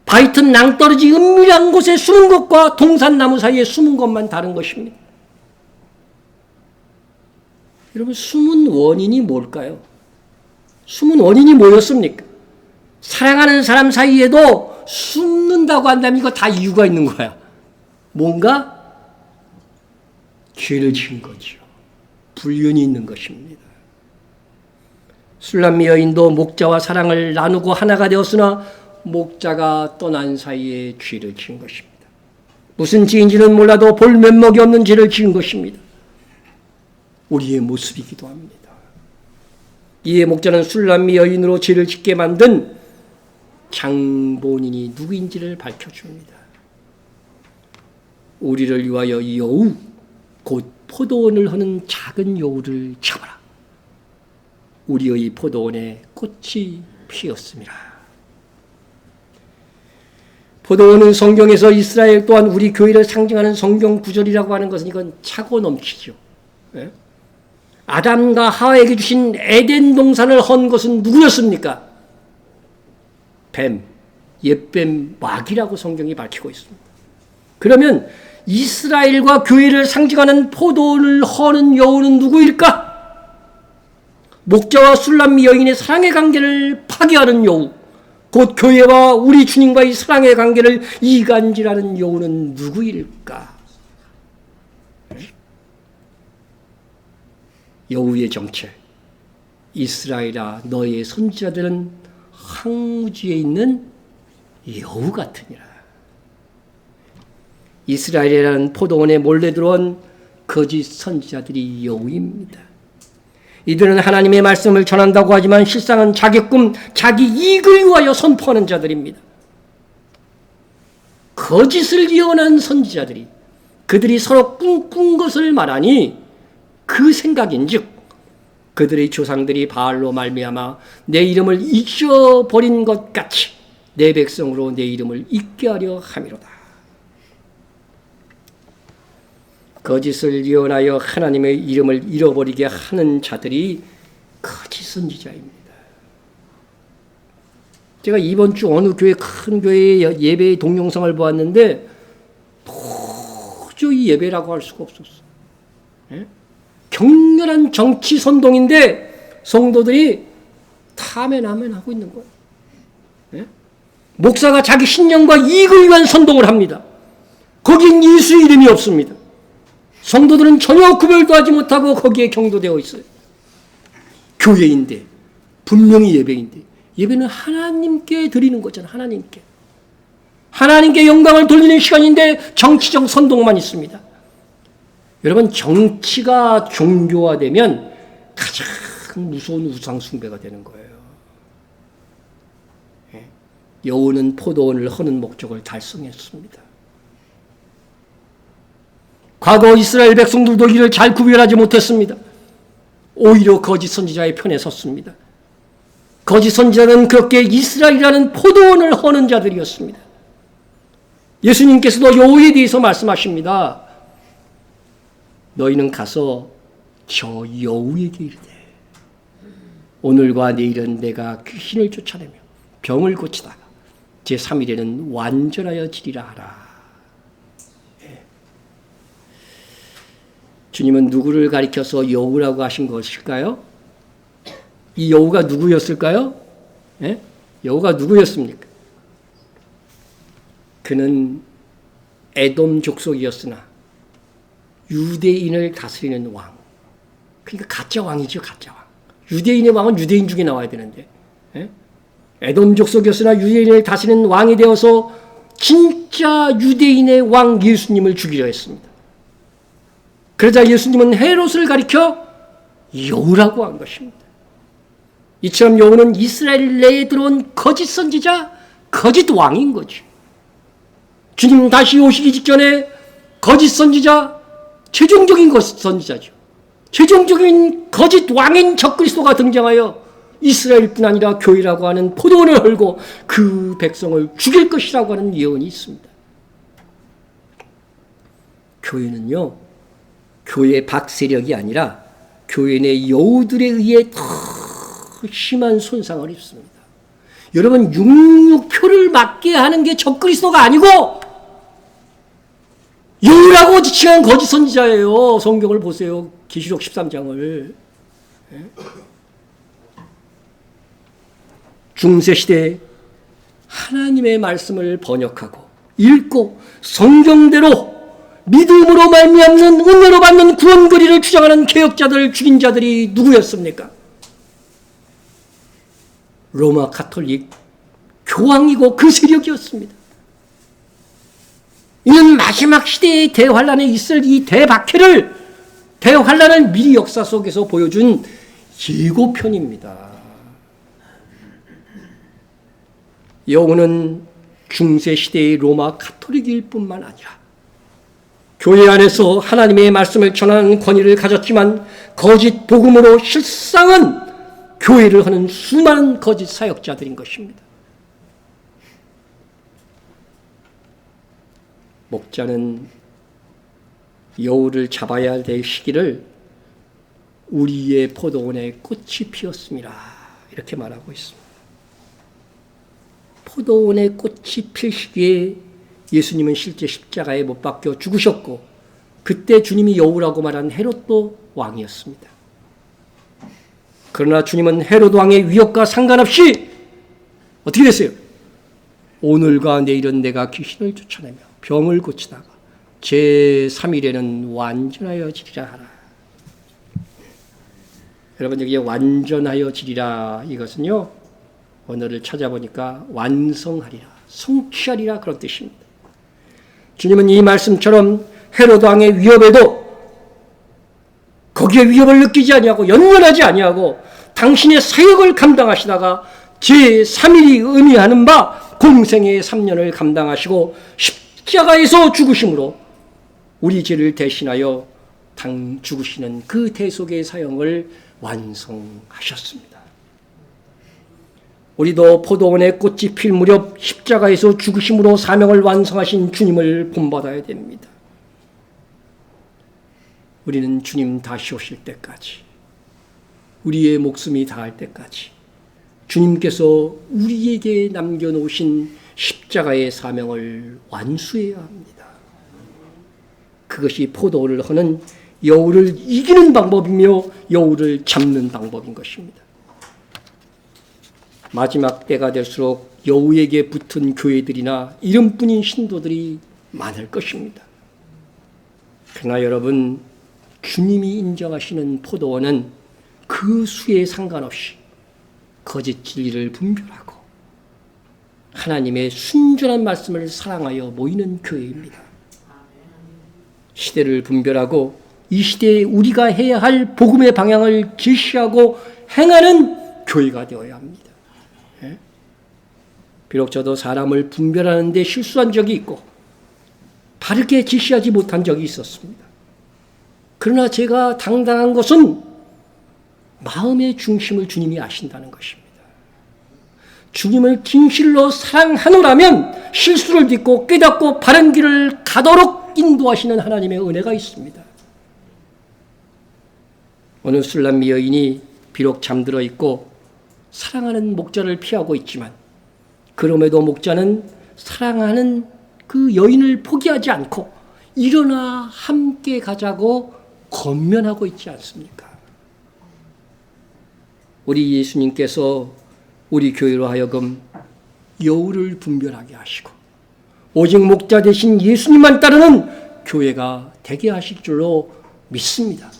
바위틈 낭떠러지 은밀한 곳에 숨은 것과 동산나무 사이에 숨은 것만 다른 것입니다. 여러분 숨은 원인이 뭘까요? 숨은 원인이 뭐였습니까? 사랑하는 사람 사이에도 숨는다고 한다면 이거 다 이유가 있는 거야. 뭔가 죄를 지은 거죠. 불륜이 있는 것입니다. 술람미 여인도 목자와 사랑을 나누고 하나가 되었으나 목자가 떠난 사이에 죄를 지은 것입니다. 무슨 죄인지는 몰라도 볼 면목이 없는 죄를 지은 것입니다. 우리의 모습이기도 합니다. 이에 목자는 술람미 여인으로 죄를 짓게 만든 장본인이 누구인지를 밝혀줍니다. 우리를 위하여 여우, 곧 포도원을 하는 작은 여우를 잡아라. 우리의 포도원에 꽃이 피었습니다. 포도원은 성경에서 이스라엘 또한 우리 교회를 상징하는 성경 구절이라고 하는 것은 이건 차고 넘치죠. 예? 아담과 하와에게 주신 에덴 동산을 헌 것은 누구였습니까? 뱀, 옛뱀 마귀라고 성경이 밝히고 있습니다. 그러면 이스라엘과 교회를 상징하는 포도원을 허는 여우는 누구일까? 목자와 술람미 여인의 사랑의 관계를 파괴하는 여우, 곧 교회와 우리 주님과의 사랑의 관계를 이간질하는 여우는 누구일까? 여우의 정체, 이스라엘아 너의 선지자들은 항무지에 있는 여우 같으니라. 이스라엘이라는 포도원에 몰래 들어온 거짓 선지자들이 여우입니다. 이들은 하나님의 말씀을 전한다고 하지만 실상은 자기 꿈, 자기 이익을 위하여 선포하는 자들입니다. 거짓을 예언한 선지자들이 그들이 서로 꿈꾼 것을 말하니 그 생각인즉 그들의 조상들이 바알로 말미암아 내 이름을 잊어버린 것 같이 내 백성으로 내 이름을 잊게 하려 함이로다. 거짓을 예언하여 하나님의 이름을 잃어버리게 하는 자들이 거짓 선지자입니다. 제가 이번 주 어느 교회 큰 교회의 예배의 동영상을 보았는데 도저히 예배라고 할 수가 없었어요. 예? 격렬한 정치 선동인데 성도들이 타멘하면 하고 있는 거예요. 예? 목사가 자기 신념과 이익을 위한 선동을 합니다. 거긴 예수 이름이 없습니다. 성도들은 전혀 구별도 하지 못하고 거기에 경도되어 있어요. 교회인데 분명히 예배인데 예배는 하나님께 드리는 거잖아요. 하나님께 영광을 돌리는 시간인데 정치적 선동만 있습니다. 여러분 정치가 종교화되면 가장 무서운 우상 숭배가 되는 거예요. 여우는 포도원을 허는 목적을 달성했습니다. 과거 이스라엘 백성들도 이를 잘 구별하지 못했습니다. 오히려 거짓 선지자의 편에 섰습니다. 거짓 선지자는 그렇게 이스라엘이라는 포도원을 허는 자들이었습니다. 예수님께서도 여우에 대해서 말씀하십니다. 너희는 가서 저 여우에게 이르되 오늘과 내일은 내가 귀신을 쫓아내며 병을 고치다가 제3일에는 완전하여 지리라 하라. 주님은 누구를 가리켜서 여우라고 하신 것일까요? 이 여우가 누구였을까요? 예? 여우가 누구였습니까? 그는 에돔 족속이었으나 유대인을 다스리는 왕. 그러니까 가짜 왕이죠, 가짜 왕. 유대인의 왕은 유대인 중에 나와야 되는데. 예? 에돔 족속이었으나 유대인을 다스리는 왕이 되어서 진짜 유대인의 왕 예수님을 죽이려 했습니다. 그러자 예수님은 헤롯을 가리켜 여우라고 한 것입니다. 이처럼 여우는 이스라엘 내에 들어온 거짓 선지자, 거짓 왕인 거죠. 주님 다시 오시기 직전에 거짓 선지자, 최종적인 거짓 선지자죠. 최종적인 거짓 왕인 적그리스도가 등장하여 이스라엘뿐 아니라 교회라고 하는 포도원을 헐고 그 백성을 죽일 것이라고 하는 예언이 있습니다. 교회는요, 교회 박세력이 아니라 교회 내 여우들에 의해 더 심한 손상을 입습니다. 여러분, 666표를 맞게 하는 게 적그리스도가 아니고 여우라고 지칭한 거짓 선지자예요. 성경을 보세요. 계시록 13장을. 중세시대에 하나님의 말씀을 번역하고 읽고 성경대로 믿음으로 말미암는 은혜로 받는 구원거리를 주장하는 개혁자들, 죽인 자들이 누구였습니까? 로마 가톨릭 교황이고 그 세력이었습니다. 이는 마지막 시대의 대환란에 있을 이 대환란을 미리 역사 속에서 보여준 예고편입니다. 여우는 중세시대의 로마 가톨릭일 뿐만 아니라 교회 안에서 하나님의 말씀을 전하는 권위를 가졌지만 거짓 복음으로 실상은 교회를 하는 수많은 거짓 사역자들인 것입니다. 목자는 여우를 잡아야 될 시기를 우리의 포도원에 꽃이 피었습니다. 이렇게 말하고 있습니다. 포도원에 꽃이 필 시기에 예수님은 실제 십자가에 못 박혀 죽으셨고 그때 주님이 여우라고 말한 헤롯도 왕이었습니다. 그러나 주님은 헤롯 왕의 위협과 상관없이 어떻게 됐어요? 오늘과 내일은 내가 귀신을 쫓아내며 병을 고치다가 제3일에는 완전하여 지리라 하라. 여러분, 여기에 완전하여 지리라, 이것은요, 언어를 찾아보니까 완성하리라, 성취하리라, 그런 뜻입니다. 주님은 이 말씀처럼 헤롯 왕의 위협에도 거기에 위협을 느끼지 아니하고 연연하지 아니하고 당신의 사역을 감당하시다가 제3일이 의미하는 바 공생의 3년을 감당하시고 십자가에서 죽으심으로 우리 죄를 대신하여 죽으시는 그 대속의 사역을 완성하셨습니다. 우리도 포도원에 꽃이 필 무렵 십자가에서 죽으심으로 사명을 완성하신 주님을 본받아야 됩니다. 우리는 주님 다시 오실 때까지, 우리의 목숨이 다할 때까지 주님께서 우리에게 남겨놓으신 십자가의 사명을 완수해야 합니다. 그것이 포도를 하는 여우를 이기는 방법이며 여우를 잡는 방법인 것입니다. 마지막 때가 될수록 여우에게 붙은 교회들이나 이름뿐인 신도들이 많을 것입니다. 그러나 여러분, 주님이 인정하시는 포도원은 그 수에 상관없이 거짓 진리를 분별하고 하나님의 순전한 말씀을 사랑하여 모이는 교회입니다. 시대를 분별하고 이 시대에 우리가 해야 할 복음의 방향을 제시하고 행하는 교회가 되어야 합니다. 비록 저도 사람을 분별하는 데 실수한 적이 있고 바르게 지시하지 못한 적이 있었습니다. 그러나 제가 당당한 것은 마음의 중심을 주님이 아신다는 것입니다. 주님을 진실로 사랑하노라면 실수를 딛고 깨닫고 바른 길을 가도록 인도하시는 하나님의 은혜가 있습니다. 어느 술람미 여인이 비록 잠들어 있고 사랑하는 목자를 피하고 있지만 그럼에도 목자는 사랑하는 그 여인을 포기하지 않고 일어나 함께 가자고 권면하고 있지 않습니까? 우리 예수님께서 우리 교회로 하여금 여우를 분별하게 하시고 오직 목자 대신 예수님만 따르는 교회가 되게 하실 줄로 믿습니다.